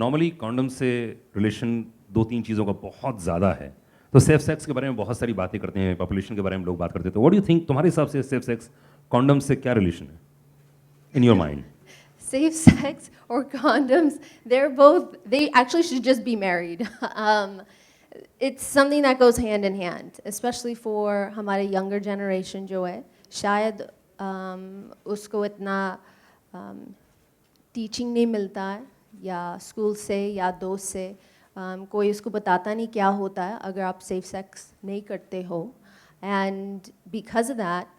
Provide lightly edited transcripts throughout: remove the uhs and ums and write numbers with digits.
Normally condom से relation दो तीन चीज़ों का बहुत ज़्यादा है, तो सेफ सेक्स के बारे में बहुत सारी बातें करते हैं, पॉपुलेशन के बारे में लोग बात करते हैं, तो व्हाट डू यू थिंक, तुम्हारे हिसाब से सेफ सेक्स कॉन्डम से क्या रिलेशन है in your mind? Safe sex or condoms, they actually should just be married. It's something that goes hand in hand, especially for हमारे younger generation जो है, शायद उसको इतना teaching नहीं मिलता है, या school से या दोस्त से कोई उसको बताता नहीं क्या होता है अगर आप safe sex नहीं करते हो. And because of that,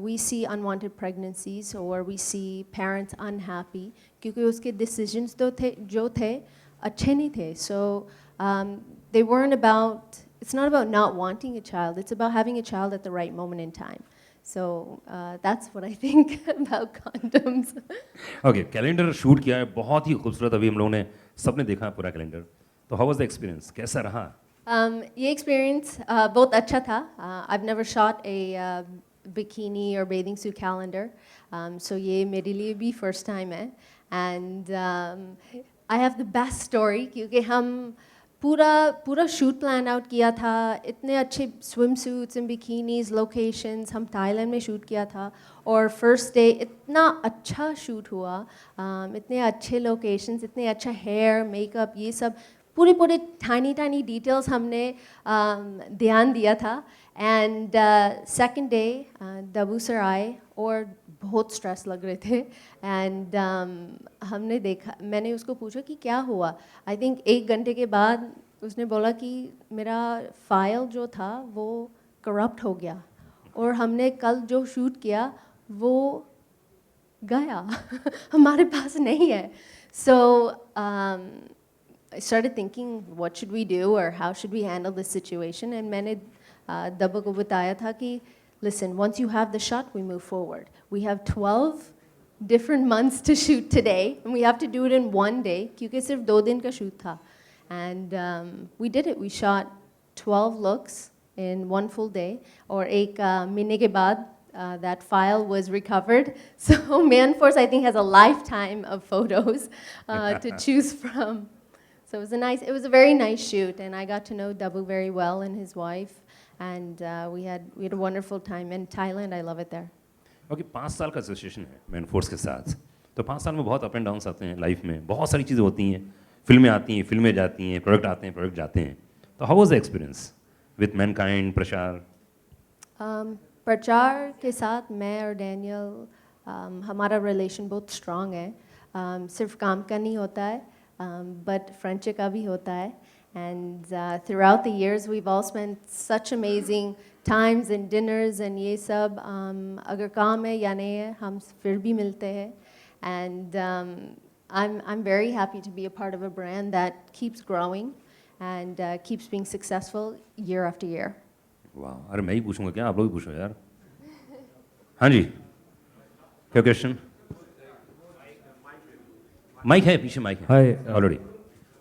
we see unwanted pregnancies or we see parents unhappy क्योंकि उसके decisions जो थे अच्छे नहीं थे. So they weren't about, it's not about not wanting a child, it's about having a child at the right moment in time. So that's what I think about condoms. Okay, calendar shoot किया है, बहुत ही खूबसूरत, अभी हम लोगों ने सबने देखा है पूरा कैलेंडर, तो हाउ वाज द एक्सपीरियंस, कैसा रहा? ये experience बहुत अच्छा था. I've never shot a bikini or bathing suit calendar, so ये मेरे लिए भी first time है. And I have the best story क्योंकि हम पूरा shoot plan out किया था, इतने अच्छे swimsuits and bikinis, locations, हम थाईलैंड में shoot किया था, और first day इतना अच्छा shoot हुआ, इतने अच्छे locations, इतने अच्छा hair, makeup, ये सब पूरे tiny details हमने ध्यान दिया था. And second day Dabu sir आए और बहुत स्ट्रेस लग रहे थे, and हमने देखा, मैंने उसको पूछा कि क्या हुआ. I think 1 घंटे के बाद उसने बोला कि मेरा फाइल जो था वो करप्ट हो गया और हमने कल जो शूट किया वो गया हमारे पास नहीं है. So I started thinking, what should we do or how should we handle this situation? And मैंने दबा को बताया था कि listen, once you have the shot, we move forward. We have 12 different months to shoot today, and we have to do it in one day क्योंकि सिर्फ 2 दिन का shoot था. And we did it. We shot 12 looks in 1 full day. और 1 महीने के बाद that file was recovered. So Man Force, I think, has a lifetime of photos to choose from. So it was a very nice shoot, and I got to know Dabu very well and his wife, and we had a wonderful time in Thailand. I love it there. Okay, 5 साल का association है man force के साथ, तो 5 साल में बहुत up and downs आते हैं लाइफ में, बहुत सारी चीज़ें होती हैं, फिल्में आती हैं, फिल्में जाती हैं, प्रोडक्ट आते हैं, प्रोडक्ट जाते हैं, तो how was the experience with Mankind, प्रचार? प्रचार के साथ मैं और डैनियल, हमारा रिलेशन बहुत स्ट्रांग है. सिर्फ काम का नहीं होता है, but फ्रेंडशिप का भी होता है. And throughout the years, we've all spent such amazing times and dinners and ये सब. अगर काम है या नहीं है, हम फिर भी मिलते हैं. And I'm very happy to be a part of a brand that keeps growing and keeps being successful year after year. वाह, अरे मैं ही पूछूंगा क्या, आप लोग ही पूछो यार. हाँ जी, क्या क्वेश्चन? माइक है, पीछे माइक है. Hi already.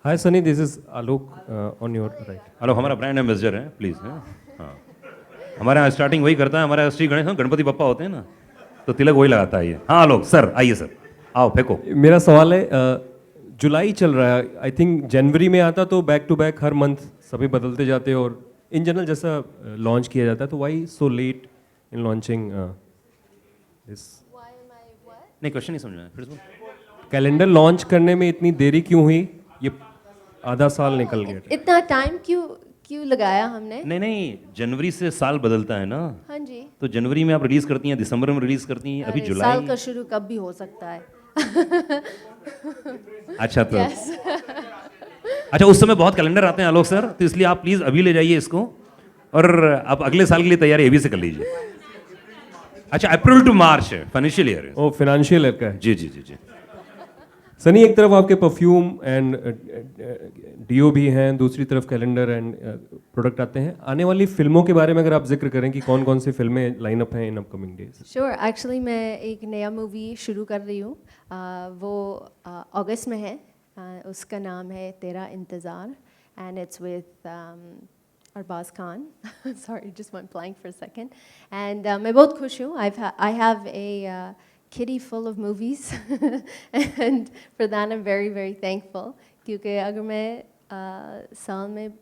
Hi Sunny, this is Alok on your right. Hello, हमारा ब्रांड एम्बेसडर है, प्लीज़. हाँ, हमारे यहाँ स्टार्टिंग वही करता है, हमारे श्री गणेश गणपति बप्पा होते हैं ना, तो तिलक वही लगाता है ये. हाँ आलोक सर, आइए सर, आओ फेंको. मेरा सवाल है, जुलाई चल रहा है, आई थिंक जनवरी में आता तो बैक टू बैक हर मंथ सभी बदलते जाते और इन जनरल जैसा लॉन्च किया जाता है, तो why so late in launching this? नहीं, क्वेश्चन नहीं समझा, फिर से. कैलेंडर लॉन्च करने में इतनी देरी क्यों हुई? ये आधा साल निकल गया. इतना टाइम क्यों लगाया हमने? नहीं, जनवरी से साल बदलता है ना. हाँ जी. तो जनवरी में आप रिलीज करती हैं, दिसंबर में रिलीज करती हैं, अभी जुलाई. साल का शुरू कब भी हो सकता है. अच्छा, तो अच्छा, उस समय बहुत कैलेंडर आते हैं आलोक सर, तो इसलिए आप प्लीज अभी ले जाइए इसको, और आप अगले साल के लिए तैयारी अभी से कर लीजिए. अच्छा, अप्रैल टू मार्च है फाइनेंशियल ईयर. ओ, फाइनेंशियल ईयर का है. जी जी जी जी. सनी, एक तरफ आपके परफ्यूम एंड डीओ भी हैं, दूसरी तरफ कैलेंडर एंड प्रोडक्ट आते हैं. आने वाली फिल्मों के बारे में अगर आप जिक्र करें कि कौन कौन सी फिल्में लाइनअप हैं in upcoming days? Sure. Actually मैं एक नया मूवी शुरू कर रही हूँ, वो अगस्त में है. उसका नाम है तेरा इंतज़ार, and it's with Arbaaz Khan. Sorry, just went blank for a second. And मैं बहुत खुश हूँ. I have a kitty full of movies and for that I'm very thankful क्योंकि अगर मैं साल में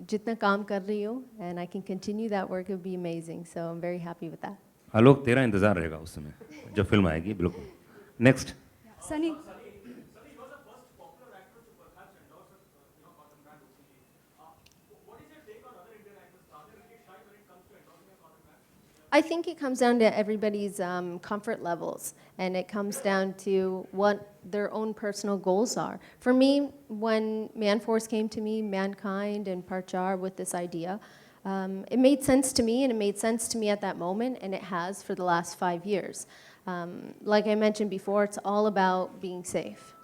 जितना काम कर रही हूँ and I can continue that work, it would be amazing. So I'm very happy with that. आलोक, तेरा इंतजार रहेगा उस समय जब फिल्म आएगी, बिल्कुल। Next. Sunny, I think it comes down to everybody's comfort levels, and it comes down to what their own personal goals are. For me, when Manforce came to me, Mankind and Parchar with this idea, it made sense to me, and it made sense to me at that moment, and it has for the last 5 years. Like I mentioned before, it's all about being safe.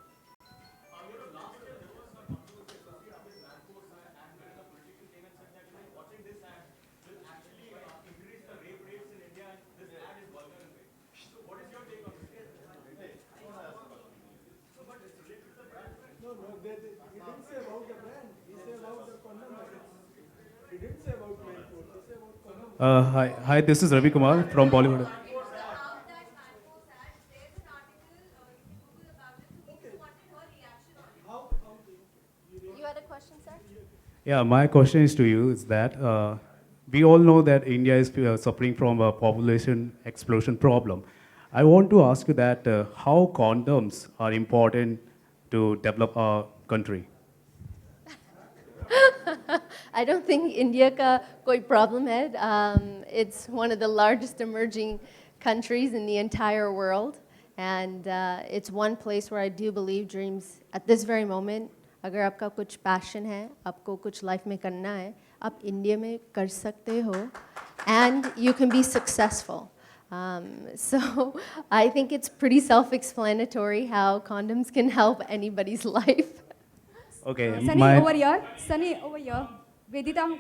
Hi, this is Ravi Kumar from Bollywood. You had a question, sir? Yeah, my question is to you is that we all know that India is suffering from a population explosion problem. I want to ask you that how condoms are important to develop our country. I don't think India का कोई problem है. It's one of the largest emerging countries in the entire world, and it's one place where I do believe dreams at this very moment. अगर आपका कुछ passion है, आपको कुछ life में करना है, आप India में कर सकते हो, and you can be successful. So I think it's pretty self-explanatory how condoms can help anybody's life. Okay, Sunny my over here. Sunny over here. Vedita.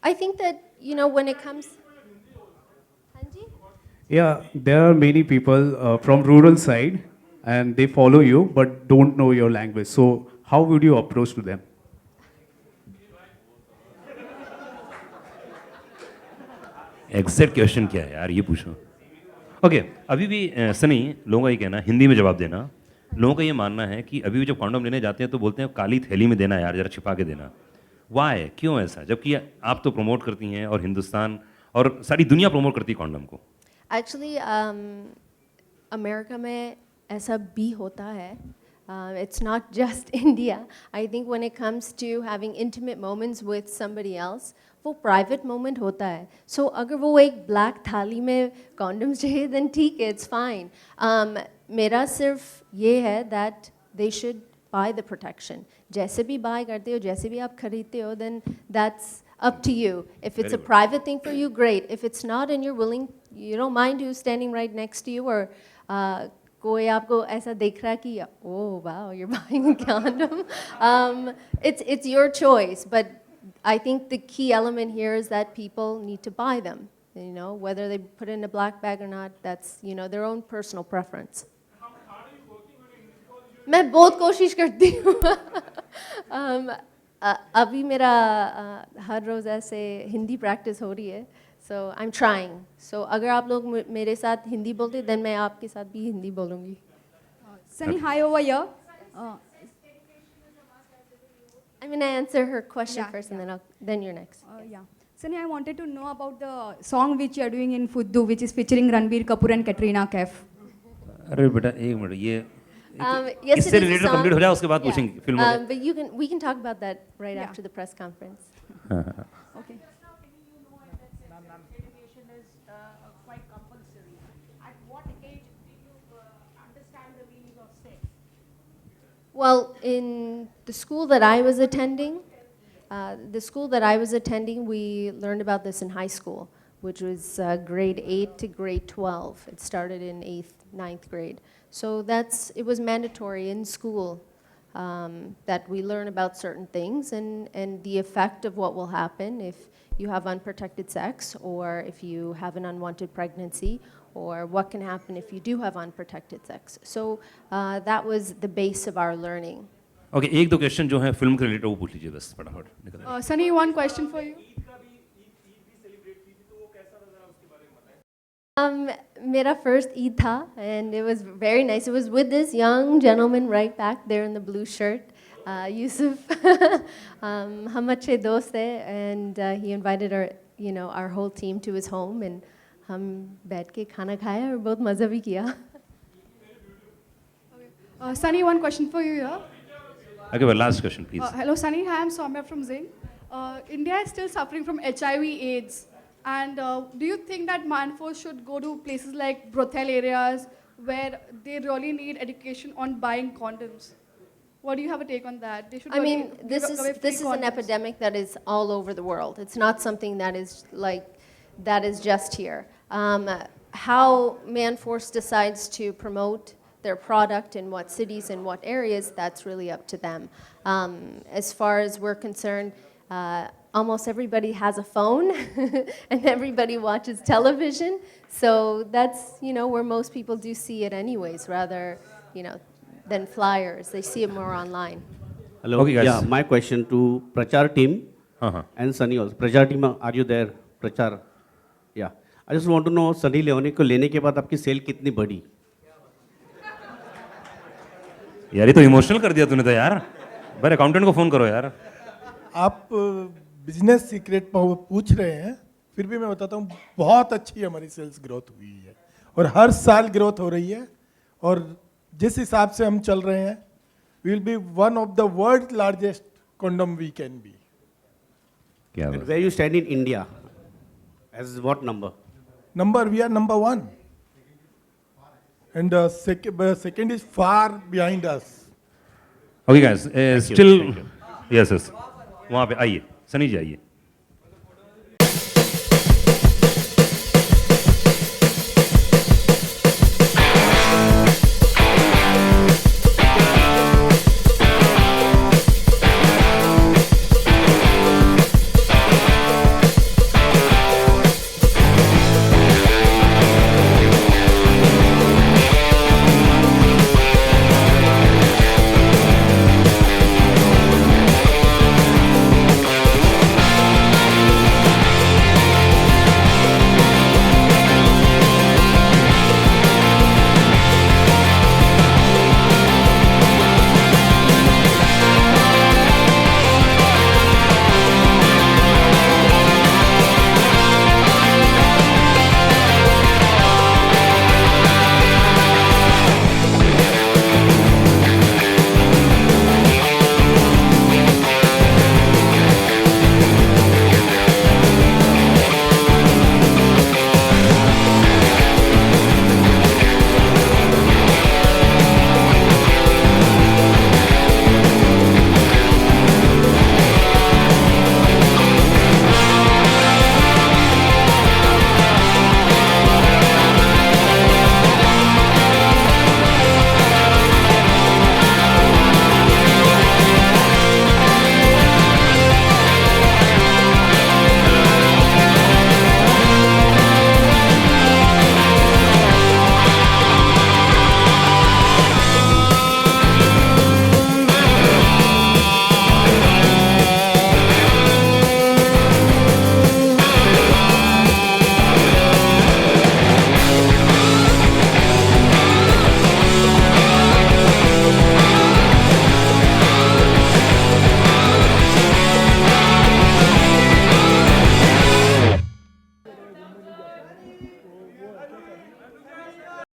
I think that, when it comes... Hanji? yeah, there are many people from rural side, and they follow you but don't know your language. So how would you approach to them? Exact question क्या है यार, ये पूछो। Okay, अभी भी सनी, लोगों का ये कहना, हिंदी में जवाब देना, लोगों का ये मानना है कि अभी भी जब कॉन्डोम लेने जाते हैं तो बोलते हैं काली थैली में देना यार, जरा छिपा के देना। वाई, क्यों ऐसा, जबकि आप तो प्रमोट करती हैं और हिंदुस्तान और सारी दुनिया प्रमोट करती है कॉन्डोम को। Actually, अमेरिका में ऐसा भी होता है. It's not just India. I think when it comes to having intimate moments with somebody else, वो private moment होता है. So अगर वो एक black थाली में condoms चाहिए, then ठीक है, it's fine. मेरा सिर्फ ये है that they should buy the protection. जैसे भी buy करते हो, जैसे भी आप खरीदते हो, then that's up to you. If it's a private thing for you, great. If it's not and you're willing, you don't mind who's standing right next to you, or कोई आपको ऐसा देख रहा है कि oh wow, you're buying a condom. It's your choice, but I think the key element here is that people need to buy them. Whether they put it in a black bag or not, that's their own personal preference. मैं बहुत कोशिश करती हूँ. अभी मेरा हर रोज़ ऐसे Hindi practice हो रही है. So I'm trying. So अगर आप लोग मेरे साथ हिंदी बोलते, then मैं आपके साथ भी हिंदी बोलूँगी. Sunny, hi over here. I'm gonna answer her question Yeah, first, and then you're next. Yeah. Sunny, I wanted to know about the song which you are doing in Fuddu, which is featuring Ranbir Kapoor and Katrina Kaif. अरे बेटा एक minute, ये Yes, इससे it is a related song. Complete हो जाए उसके बाद Yeah. पूछेंगे फिल्म में। But we can talk about that right Yeah. after the press conference. Okay. Education is quite compulsory. At what age do you understand the meaning of sex? Well, in the school that I was attending, we learned about this in high school, which was grade 8 to grade 12. It started in 8th, 9th grade. So it was mandatory in school that we learn about certain things and the effect of what will happen if you have unprotected sex, or if you have an unwanted pregnancy, or what can happen if you do have unprotected sex. So that was the base of our learning. Okay, एक दो question जो है film के related वो पूछ लीजिए बस फटाफट निकल Sunny, one question for you. मेरा first Eid था and it was very nice. It was with this young gentleman right back there in the blue shirt, Yusuf. हम अच्छे दोस्त थे and he invited our whole team to his home and हम बैठ के खाना खाया और बहुत मज़ा भी किया. Sunny, one question for you here. Okay, well, last question please. Hello, Sunny. Hi, I'm Soumya from Zing. India is still suffering from HIV/AIDS. And do you think that Manforce should go to places like brothel areas where they really need education on buying condoms? What do you have a take on that? They should I really mean, give away free this is an condoms. epidemic that is all over the world. It's not something that is just here. How Manforce decides to promote their product in what cities and what areas, that's really up to them. As far as we're concerned, almost everybody has a phone and everybody watches television. So that's, where most people do see it anyways, rather, than flyers. They see it more online. Hello. Okay, guys. Yeah, my question to Prachar team हाँ. and Sunny also. Prachar team, are you there? Prachar. Yeah. I just want to know Sunny Leone को लेने के बाद आपकी cell कितनी बढ़ी? यार ये तो इमोशनल कर दिया तूने तो यार. भाई अकाउंटेंट को फोन करो यार. आप बिजनेस सीक्रेट पूछ रहे हैं, फिर भी मैं बताता हूँ बहुत अच्छी हमारी सेल्स ग्रोथ हुई है और हर साल ग्रोथ हो रही है और जिस हिसाब से हम चल रहे हैं we will be one of the world largest condom we can be. क्या And बात. where you stand in India? As what number? Number we are number 1 and second is far behind us. Okay guys, you, still thank yes वहाँ पे आइए, सनी जी आइए.